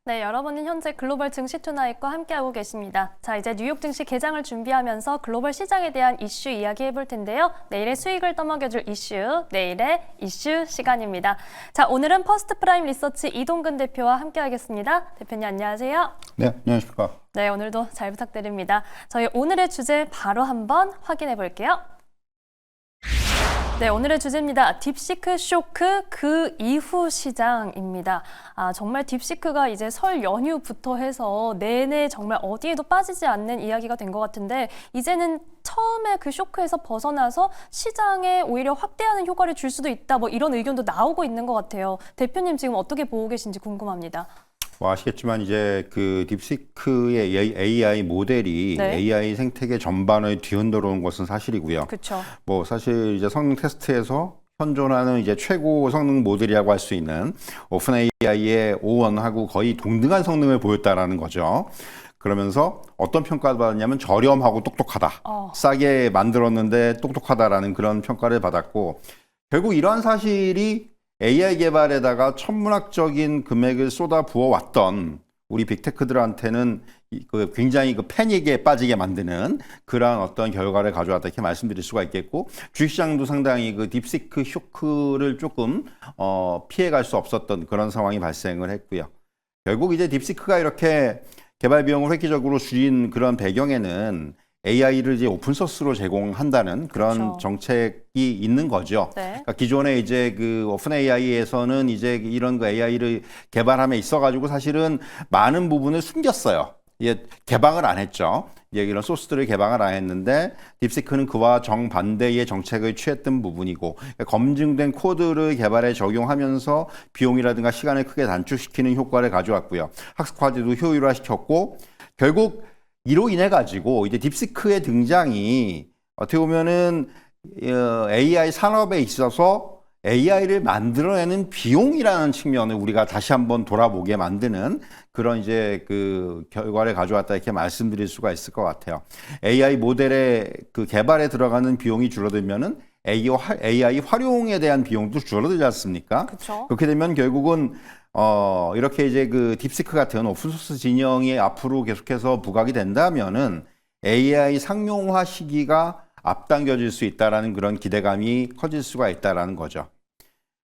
네, 여러분은 현재 글로벌 증시 투나잇과 함께하고 계십니다. 자, 이제 뉴욕 증시 개장을 준비하면서 글로벌 시장에 대한 이슈 이야기해 볼 텐데요. 내일의 수익을 떠먹여줄 이슈, 내일의 이슈 시간입니다. 자, 오늘은 퍼스트 프라임 리서치 이동근 대표와 함께하겠습니다. 대표님 안녕하세요. 네, 안녕하십니까. 네, 오늘도 잘 부탁드립니다. 저희 오늘의 주제 바로 한번 확인해 볼게요. 네, 오늘의 주제입니다. 딥시크 쇼크 그 이후 시장입니다. 정말 딥시크가 이제 설 연휴부터 해서 내내 정말 어디에도 빠지지 않는 이야기가 된 것 같은데 이제는 처음에 그 쇼크에서 벗어나서 시장에 오히려 확대하는 효과를 줄 수도 있다. 뭐 이런 의견도 나오고 있는 것 같아요. 대표님 지금 어떻게 보고 계신지 궁금합니다. 뭐 아시겠지만 이제 그 딥시크의 AI 모델이 네. AI 생태계 전반을 뒤흔들어 온 것은 사실이고요. 그렇죠. 뭐 사실 이제 성능 테스트에서 현존하는 이제 최고 성능 모델이라고 할 수 있는 오픈 AI의 O1하고 거의 동등한 성능을 보였다라는 거죠. 그러면서 어떤 평가를 받았냐면 저렴하고 똑똑하다. 싸게 만들었는데 똑똑하다라는 그런 평가를 받았고 결국 이러한 사실이 AI 개발에다가 천문학적인 금액을 쏟아 부어왔던 우리 빅테크들한테는 굉장히 패닉에 빠지게 만드는 그러한 어떤 결과를 가져왔다 이렇게 말씀드릴 수가 있겠고 주식시장도 상당히 그 딥시크 쇼크를 조금 피해갈 수 없었던 그런 상황이 발생을 했고요. 결국 이제 딥시크가 이렇게 개발 비용을 획기적으로 줄인 그런 배경에는 AI를 이제 오픈소스로 제공한다는 그런 그렇죠. 정책이 있는 거죠. 네. 그러니까 기존에 이제 그 오픈 AI에서는 이제 이런 그 AI를 개발함에 있어가지고 사실은 많은 부분을 숨겼어요. 예, 개방을 안 했죠. 예, 이런 소스들을 개방을 안 했는데 딥시크는 그와 정반대의 정책을 취했던 부분이고 그러니까 검증된 코드를 개발에 적용하면서 비용이라든가 시간을 크게 단축시키는 효과를 가져왔고요. 학습 과제도 효율화시켰고 결국 이로 인해 가지고 이제 딥시크의 등장이 어떻게 보면은 AI 산업에 있어서 AI를 만들어내는 비용이라는 측면을 우리가 다시 한번 돌아보게 만드는 그런 이제 그 결과를 가져왔다 이렇게 말씀드릴 수가 있을 것 같아요. AI 모델의 그 개발에 들어가는 비용이 줄어들면은 AI 활용에 대한 비용도 줄어들지 않습니까? 그렇죠. 그렇게 되면 결국은 이렇게 이제 그 딥시크 같은 오픈소스 진영이 앞으로 계속해서 부각이 된다면은 AI 상용화 시기가 앞당겨질 수 있다라는 그런 기대감이 커질 수가 있다라는 거죠.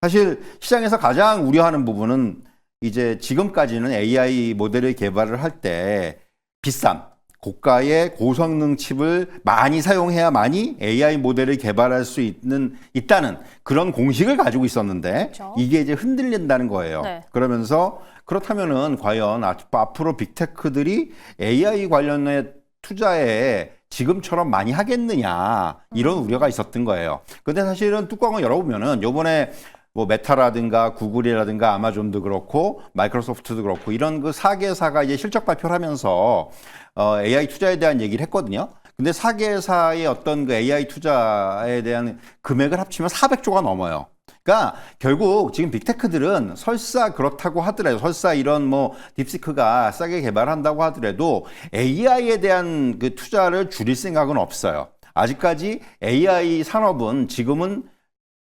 사실 시장에서 가장 우려하는 부분은 이제 지금까지는 AI 모델을 개발을 할 때 비싼 고가의 고성능 칩을 많이 사용해야만이 AI 모델을 개발할 수 있다는 그런 공식을 가지고 있었는데 그렇죠. 이게 이제 흔들린다는 거예요. 네. 그러면서 그렇다면은 과연 앞으로 빅테크들이 AI 관련의 투자에 지금처럼 많이 하겠느냐 이런 우려가 있었던 거예요. 근데 사실은 뚜껑을 열어보면은 요번에 뭐 메타라든가 구글이라든가 아마존도 그렇고 마이크로소프트도 그렇고 이런 그 4개사가 이제 실적 발표를 하면서 AI 투자에 대한 얘기를 했거든요. 근데 4개사의 어떤 그 AI 투자에 대한 금액을 합치면 400조가 넘어요. 그러니까 결국 지금 빅테크들은 설사 그렇다고 하더라도 설사 이런 뭐 딥시크가 싸게 개발한다고 하더라도 AI에 대한 그 투자를 줄일 생각은 없어요. 아직까지 AI 산업은 지금은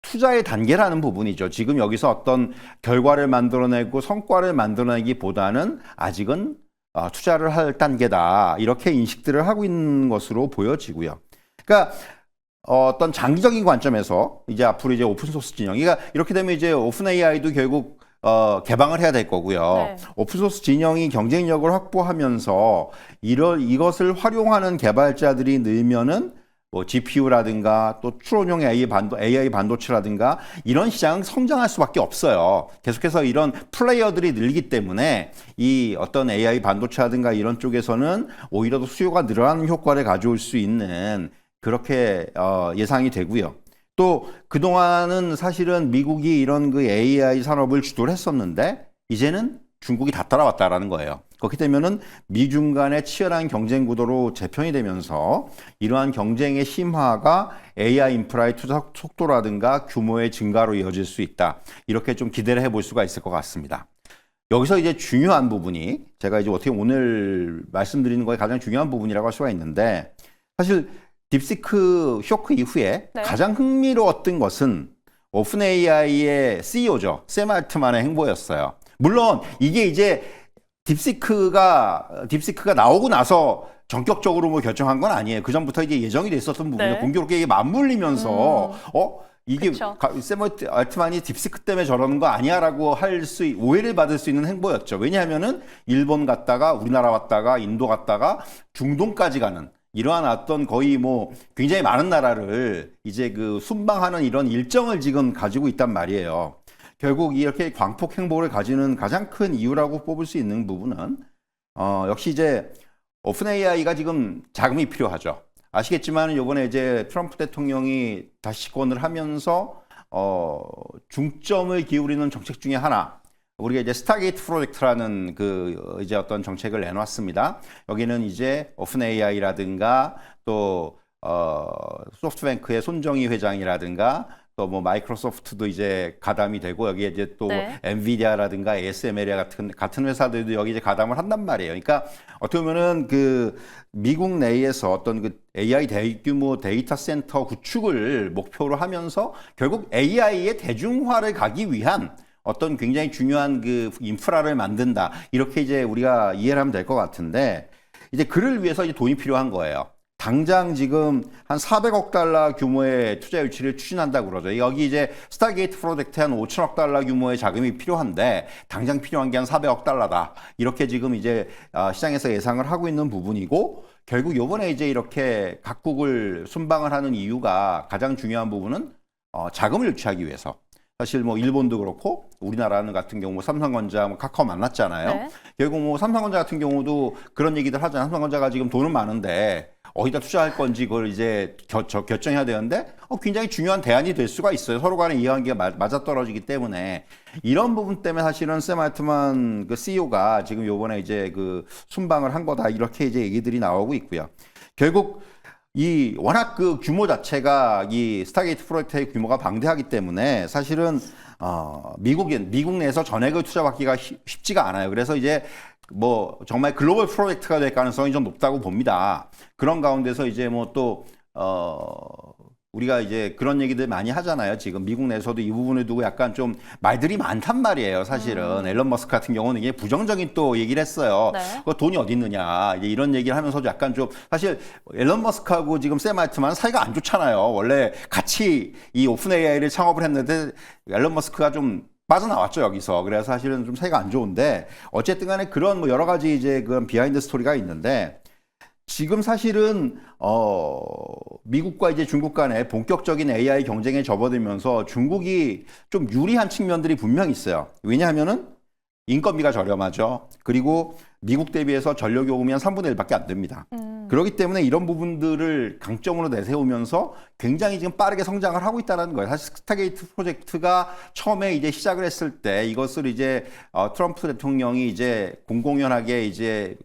투자의 단계라는 부분이죠. 지금 여기서 어떤 결과를 만들어내고 성과를 만들어내기보다는 아직은 투자를 할 단계다. 이렇게 인식들을 하고 있는 것으로 보여지고요. 그러니까 어떤 장기적인 관점에서 이제 앞으로 이제 오픈소스 진영, 그러니까 이렇게 되면 이제 오픈 AI도 결국 개방을 해야 될 거고요. 네. 오픈소스 진영이 경쟁력을 확보하면서 이것을 활용하는 개발자들이 늘면은 뭐 GPU라든가 또 추론용 AI 반도체라든가 이런 시장은 성장할 수밖에 없어요. 계속해서 이런 플레이어들이 늘기 때문에 이 어떤 AI 반도체라든가 이런 쪽에서는 오히려 더 수요가 늘어나는 효과를 가져올 수 있는 그렇게 예상이 되고요. 또 그동안은 사실은 미국이 이런 그 AI 산업을 주도를 했었는데 이제는 중국이 다 따라왔다라는 거예요. 그렇게 되면은 미중 간의 치열한 경쟁 구도로 재편이 되면서 이러한 경쟁의 심화가 AI 인프라의 투자 속도라든가 규모의 증가로 이어질 수 있다. 이렇게 좀 기대를 해볼 수가 있을 것 같습니다. 여기서 이제 중요한 부분이 제가 이제 어떻게 오늘 말씀드리는 거에 가장 중요한 부분이라고 할 수가 있는데 사실 딥시크 쇼크 이후에 네. 가장 흥미로웠던 것은 오픈 AI의 CEO죠. 샘 알트만의 행보였어요. 물론 이게 이제 딥시크가 나오고 나서 전격적으로 뭐 결정한 건 아니에요. 그 전부터 이제 예정이 돼 있었던 부분이 네. 공교롭게 이게 맞물리면서 이게 그쵸. 샘 알트만이 딥시크 때문에 저러는 거 아니야라고 오해를 받을 수 있는 행보였죠. 왜냐하면은 일본 갔다가 우리나라 왔다가 인도 갔다가 중동까지 가는 이러한 어떤 거의 뭐 굉장히 많은 나라를 이제 그 순방하는 이런 일정을 지금 가지고 있단 말이에요. 결국 이렇게 광폭 행보를 가지는 가장 큰 이유라고 뽑을 수 있는 부분은 역시 이제 오픈 AI가 지금 자금이 필요하죠. 아시겠지만 이번에 이제 트럼프 대통령이 다시 집권을 하면서 중점을 기울이는 정책 중에 하나, 우리가 이제 스타게이트 프로젝트라는 그 이제 어떤 정책을 내놨습니다. 여기는 이제 오픈 AI라든가 또 소프트뱅크의 손정희 회장이라든가 또 뭐 마이크로소프트도 이제 가담이 되고 여기에 이제 또 네. 엔비디아라든가 ASML 같은 회사들도 여기 이제 가담을 한단 말이에요. 그러니까 어떻게 보면은 그 미국 내에서 어떤 그 AI 대규모 데이터 센터 구축을 목표로 하면서 결국 AI의 대중화를 가기 위한 어떤 굉장히 중요한 그 인프라를 만든다. 이렇게 이제 우리가 이해를 하면 될 것 같은데 이제 그를 위해서 이제 돈이 필요한 거예요. 당장 지금 한 400억 달러 규모의 투자 유치를 추진한다고 그러죠. 여기 이제 스타게이트 프로젝트에 한 5천억 달러 규모의 자금이 필요한데 당장 필요한 게 한 400억 달러다. 이렇게 지금 이제 시장에서 예상을 하고 있는 부분이고 결국 요번에 이제 이렇게 각국을 순방을 하는 이유가 가장 중요한 부분은 자금을 유치하기 위해서. 사실 뭐 일본도 그렇고 우리나라는 같은 경우 삼성전자, 카카오 만났잖아요. 네. 결국 뭐 삼성전자 같은 경우도 그런 얘기들 하잖아요. 삼성전자가 지금 돈은 많은데 어디다 투자할 건지 그걸 이제 결정해야 되는데 굉장히 중요한 대안이 될 수가 있어요. 서로 간의 이해관계가 맞아떨어지기 때문에 이런 부분 때문에 사실은 샘 알트만 그 CEO가 지금 요번에 이제 그 순방을 한 거다 이렇게 이제 얘기들이 나오고 있고요. 결국 이 워낙 그 규모 자체가 이 스타게이트 프로젝트의 규모가 방대하기 때문에 사실은 미국 내에서 전액을 투자받기가 쉽지가 않아요. 그래서 이제 뭐 정말 글로벌 프로젝트가 될 가능성이 좀 높다고 봅니다. 그런 가운데서 이제 뭐 또 우리가 이제 그런 얘기들 많이 하잖아요. 지금 미국 내에서도 이 부분을 두고 약간 좀 말들이 많단 말이에요. 사실은 앨런 머스크 같은 경우는 이게 부정적인 또 얘기를 했어요. 네. 그 돈이 어디 있느냐 이제 이런 얘기를 하면서도 약간 좀 사실 앨런 머스크하고 지금 샘 알트만 사이가 안 좋잖아요. 원래 같이 이 오픈 AI를 창업을 했는데 앨런 머스크가 좀 빠져나왔죠, 여기서. 그래서 사실은 좀 사이가 안 좋은데 어쨌든 간에 그런 뭐 여러 가지 이제 그런 비하인드 스토리가 있는데 지금 사실은 미국과 이제 중국 간에 본격적인 AI 경쟁에 접어들면서 중국이 좀 유리한 측면들이 분명히 있어요. 왜냐하면은 인건비가 저렴하죠. 그리고 미국 대비해서 전력 요금이 한 3분의 1밖에 안 됩니다. 그렇기 때문에 이런 부분들을 강점으로 내세우면서 굉장히 지금 빠르게 성장을 하고 있다는 거예요. 사실 스타게이트 프로젝트가 처음에 이제 시작을 했을 때 이것을 이제 트럼프 대통령이 이제 공공연하게 이제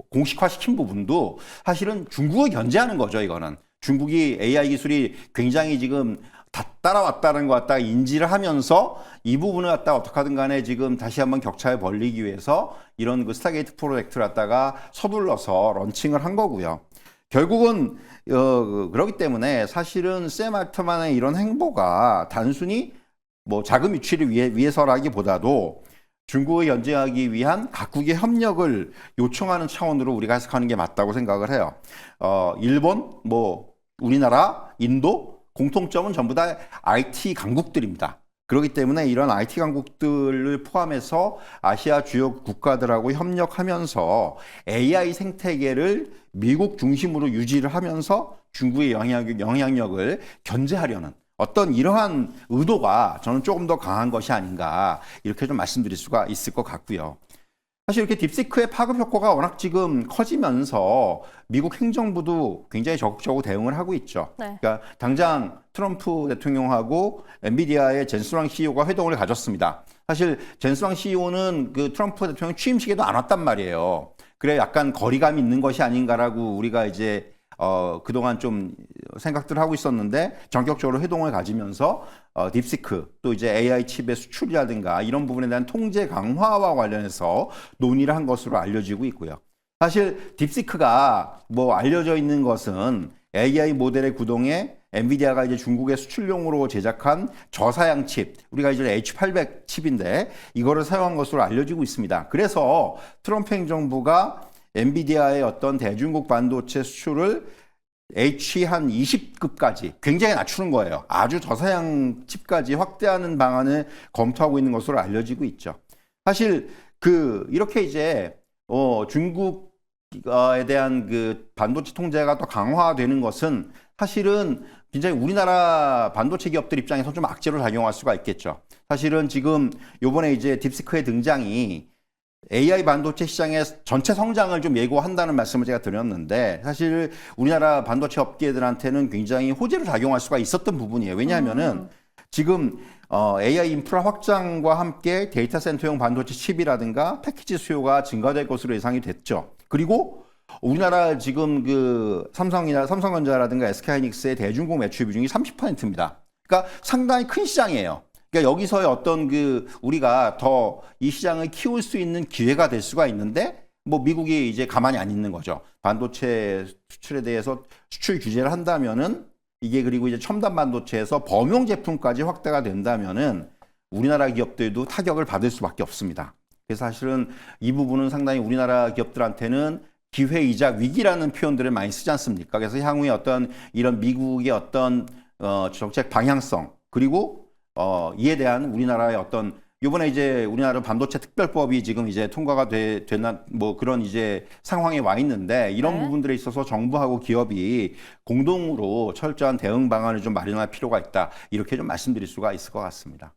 공식화시킨 부분도 사실은 중국을 견제하는 거죠, 이거는. 중국이 AI 기술이 굉장히 지금 다 따라왔다는 것 갖다가 인지를 하면서 이 부분을 갖다가 어떻게 하든 간에 지금 다시 한번 격차를 벌리기 위해서 이런 그 스타게이트 프로젝트를 갖다가 서둘러서 런칭을 한 거고요. 결국은 그렇기 때문에 사실은 샘 알트만의 이런 행보가 단순히 뭐 자금 유치를 위해서라기보다도 중국을 견제하기 위한 각국의 협력을 요청하는 차원으로 우리가 해석하는 게 맞다고 생각을 해요. 일본, 뭐 우리나라, 인도 공통점은 전부 다 IT 강국들입니다. 그렇기 때문에 이런 IT 강국들을 포함해서 아시아 주요 국가들하고 협력하면서 AI 생태계를 미국 중심으로 유지를 하면서 중국의 영향력을 견제하려는 어떤 이러한 의도가 저는 조금 더 강한 것이 아닌가 이렇게 좀 말씀드릴 수가 있을 것 같고요. 사실 이렇게 딥시크의 파급 효과가 워낙 지금 커지면서 미국 행정부도 굉장히 적극적으로 대응을 하고 있죠. 네. 그러니까 당장 트럼프 대통령하고 엔비디아의 젠슨 왕 CEO가 회동을 가졌습니다. 사실 젠슨 왕 CEO는 그 트럼프 대통령 취임식에도 안 왔단 말이에요. 그래 약간 거리감이 있는 것이 아닌가라고 우리가 이제 그동안 좀 생각들을 하고 있었는데 전격적으로 회동을 가지면서 딥시크 또 이제 AI 칩의 수출이라든가 이런 부분에 대한 통제 강화와 관련해서 논의를 한 것으로 알려지고 있고요. 사실 딥시크가 뭐 알려져 있는 것은 AI 모델의 구동에 엔비디아가 이제 중국의 수출용으로 제작한 저사양 칩, 우리가 이제 H800 칩인데 이거를 사용한 것으로 알려지고 있습니다. 그래서 트럼프 행정부가 엔비디아의 어떤 대중국 반도체 수출을 H 한 20급까지 굉장히 낮추는 거예요. 아주 저사양 칩까지 확대하는 방안을 검토하고 있는 것으로 알려지고 있죠. 사실 이렇게 이제 중국에 대한 그 반도체 통제가 더 강화되는 것은 사실은 굉장히 우리나라 반도체 기업들 입장에서 좀 악재로 작용할 수가 있겠죠. 사실은 지금 요번에 이제 딥시크의 등장이 AI 반도체 시장의 전체 성장을 좀 예고한다는 말씀을 제가 드렸는데 사실 우리나라 반도체 업계들한테는 굉장히 호재로 작용할 수가 있었던 부분이에요. 왜냐하면은 지금 AI 인프라 확장과 함께 데이터 센터용 반도체 칩이라든가 패키지 수요가 증가될 것으로 예상이 됐죠. 그리고 우리나라 지금 삼성전자라든가 SK하이닉스의 대중국 매출 비중이 30%입니다. 그러니까 상당히 큰 시장이에요. 그러니까 여기서의 어떤 우리가 더 이 시장을 키울 수 있는 기회가 될 수가 있는데 뭐 미국이 이제 가만히 안 있는 거죠. 반도체 수출에 대해서 수출 규제를 한다면은 이게 그리고 이제 첨단 반도체에서 범용 제품까지 확대가 된다면은 우리나라 기업들도 타격을 받을 수밖에 없습니다. 그래서 사실은 이 부분은 상당히 우리나라 기업들한테는 기회이자 위기라는 표현들을 많이 쓰지 않습니까? 그래서 향후에 어떤 이런 미국의 어떤 정책 방향성 그리고 이에 대한 우리나라의 어떤 이번에 이제 우리나라 반도체 특별법이 지금 이제 통과가 되는 뭐 그런 이제 상황에 와 있는데 이런 네. 부분들에 있어서 정부하고 기업이 공동으로 철저한 대응 방안을 좀 마련할 필요가 있다. 이렇게 좀 말씀드릴 수가 있을 것 같습니다.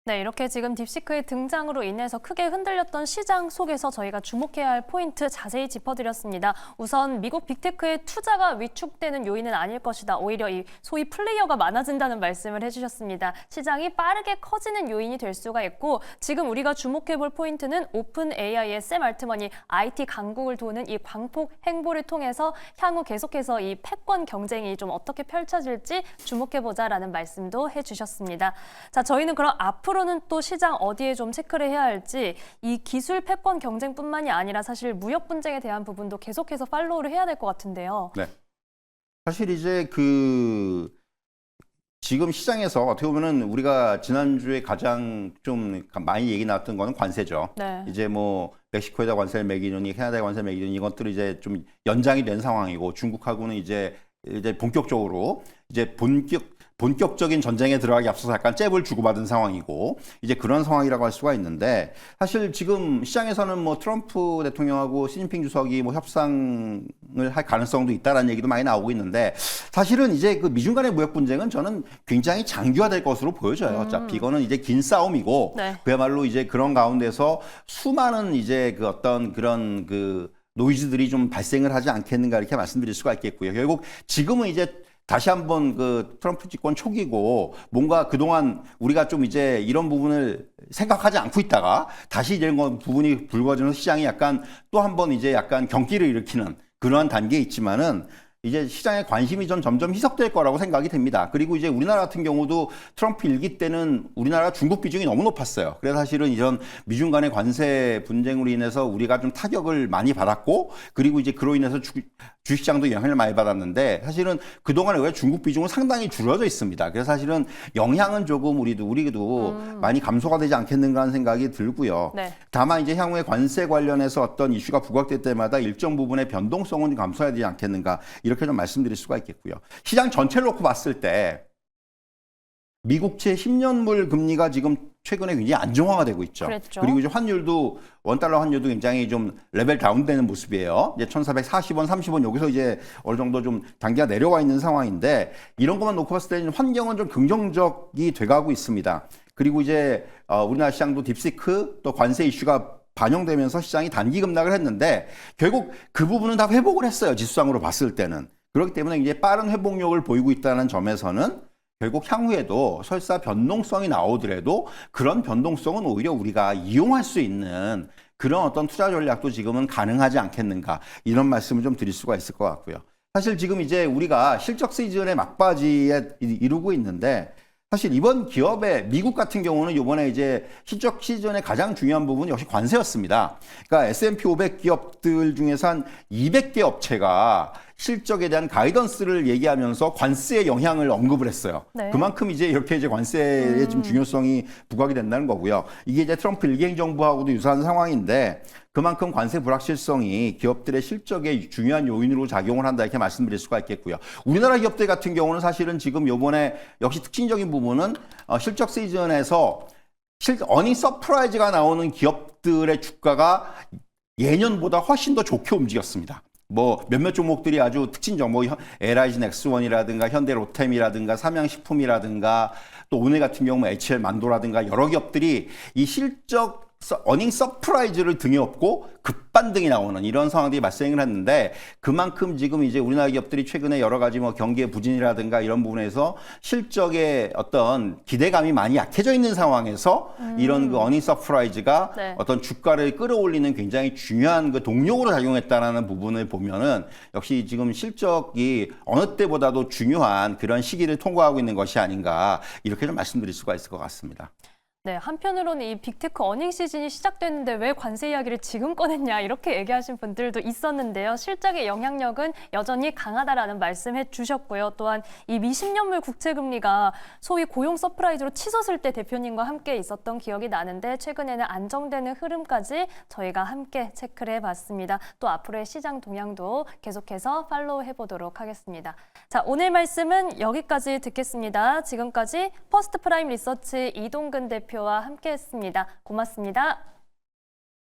네, 이렇게 지금 딥시크의 등장으로 인해서 크게 흔들렸던 시장 속에서 저희가 주목해야 할 포인트 자세히 짚어드렸습니다. 우선 미국 빅테크의 투자가 위축되는 요인은 아닐 것이다. 오히려 이 소위 플레이어가 많아진다는 말씀을 해주셨습니다. 시장이 빠르게 커지는 요인이 될 수가 있고 지금 우리가 주목해볼 포인트는 오픈 AI의 샘 알트먼이 IT 강국을 도는 이 광폭 행보를 통해서 향후 계속해서 이 패권 경쟁이 좀 어떻게 펼쳐질지 주목해보자라는 말씀도 해주셨습니다. 자, 저희는 그럼 앞으로는 또 시장 어디에 좀 체크를 해야 할지 이 기술 패권 경쟁뿐만이 아니라 사실 무역 분쟁에 대한 부분도 계속해서 팔로우를 해야 될 것 같은데요. 네. 사실 이제 지금 시장에서 어떻게 보면은 우리가 지난주에 가장 좀 많이 얘기 나왔던 거는 관세죠. 네. 이제 뭐 멕시코에다 관세를 매기느니 캐나다에 관세를 매기느니 이것들이 이제 좀 연장이 된 상황이고 중국하고는 이제 본격적으로 이제 본격적인 전쟁에 들어가기 앞서서 약간 잽을 주고받은 상황이고 이제 그런 상황이라고 할 수가 있는데 사실 지금 시장에서는 뭐 트럼프 대통령하고 시진핑 주석이 뭐 협상을 할 가능성도 있다라는 얘기도 많이 나오고 있는데 사실은 이제 그 미중 간의 무역 분쟁은 저는 굉장히 장기화될 것으로 보여져요. 어차피 이거는 이제 긴 싸움이고 네. 그야말로 이제 그런 가운데서 수많은 이제 그 어떤 그런 노이즈들이 좀 발생을 하지 않겠는가 이렇게 말씀드릴 수가 있겠고요. 결국 지금은 이제 다시 한번 트럼프 집권 초기고 뭔가 그동안 우리가 좀 이제 이런 부분을 생각하지 않고 있다가 다시 이런 부분이 불거지면서 시장이 약간 또 한번 이제 약간 경기를 일으키는 그러한 단계에 있지만은 이제 시장의 관심이 좀 점점 희석될 거라고 생각이 됩니다. 그리고 이제 우리나라 같은 경우도 트럼프 일기 때는 우리나라가 중국 비중이 너무 높았어요. 그래서 사실은 이런 미중 간의 관세 분쟁으로 인해서 우리가 좀 타격을 많이 받았고 그리고 이제 그로 인해서 주식시장도 영향을 많이 받았는데 사실은 그동안에 왜 중국 비중은 상당히 줄어져 있습니다. 그래서 사실은 영향은 조금 우리도 많이 감소가 되지 않겠는가 하는 생각이 들고요. 네. 다만 이제 향후에 관세 관련해서 어떤 이슈가 부각될 때마다 일정 부분의 변동성은 감소해야 되지 않겠는가 이렇게 좀 말씀드릴 수가 있겠고요. 시장 전체를 놓고 봤을 때 미국채 10년물 금리가 지금 최근에 굉장히 안정화가 되고 있죠. 그랬죠. 그리고 이제 원달러 환율도 굉장히 좀 레벨 다운되는 모습이에요. 이제 1,440원, 30원 여기서 이제 어느 정도 좀 단계가 내려와 있는 상황인데 이런 것만 놓고 봤을 때는 환경은 좀 긍정적이 돼가고 있습니다. 그리고 이제 우리나라 시장도 딥시크 또 관세 이슈가 반영되면서 시장이 단기 급락을 했는데 결국 그 부분은 다 회복을 했어요. 지수상으로 봤을 때는. 그렇기 때문에 이제 빠른 회복력을 보이고 있다는 점에서는 결국 향후에도 설사 변동성이 나오더라도 그런 변동성은 오히려 우리가 이용할 수 있는 그런 어떤 투자 전략도 지금은 가능하지 않겠는가 이런 말씀을 좀 드릴 수가 있을 것 같고요. 사실 지금 이제 우리가 실적 시즌의 막바지에 이루고 있는데 사실 이번 기업의 미국 같은 경우는 이번에 이제 실적 시즌의 가장 중요한 부분이 역시 관세였습니다. 그러니까 S&P 500 기업들 중에서 한 200개 업체가 실적에 대한 가이던스를 얘기하면서 관세의 영향을 언급을 했어요. 네. 그만큼 이제 이렇게 이제 관세의 좀 중요성이 부각이 된다는 거고요. 이게 이제 트럼프 일개인 정부하고도 유사한 상황인데 그만큼 관세 불확실성이 기업들의 실적에 중요한 요인으로 작용을 한다 이렇게 말씀드릴 수가 있겠고요. 우리나라 기업들 같은 경우는 사실은 지금 요번에 역시 특징적인 부분은 실적 시즌에서 어닝 서프라이즈가 나오는 기업들의 주가가 예년보다 훨씬 더 좋게 움직였습니다. 뭐 몇몇 종목들이 아주 특징적, 뭐 LIG 넥스원이라든가 현대로템이라든가 삼양식품이라든가 또 오늘 같은 경우 HL 만도라든가 여러 기업들이 이 실적 어닝 서프라이즈를 등에 업고 급반등이 나오는 이런 상황들이 발생을 했는데 그만큼 지금 이제 우리나라 기업들이 최근에 여러 가지 뭐 경기의 부진이라든가 이런 부분에서 실적의 어떤 기대감이 많이 약해져 있는 상황에서 이런 그 어닝 서프라이즈가 네. 어떤 주가를 끌어올리는 굉장히 중요한 그 동력으로 작용했다라는 부분을 보면은 역시 지금 실적이 어느 때보다도 중요한 그런 시기를 통과하고 있는 것이 아닌가 이렇게 좀 말씀드릴 수가 있을 것 같습니다. 네, 한편으로는 이 빅테크 어닝 시즌이 시작됐는데 왜 관세 이야기를 지금 꺼냈냐 이렇게 얘기하신 분들도 있었는데요. 실적의 영향력은 여전히 강하다라는 말씀해 주셨고요. 또한 이 미 10년물 국채금리가 소위 고용 서프라이즈로 치솟을 때 대표님과 함께 있었던 기억이 나는데 최근에는 안정되는 흐름까지 저희가 함께 체크를 해봤습니다. 또 앞으로의 시장 동향도 계속해서 팔로우 해보도록 하겠습니다. 자, 오늘 말씀은 여기까지 듣겠습니다. 지금까지 퍼스트 프라임 리서치 이동근 대표와 함께했습니다. 고맙습니다.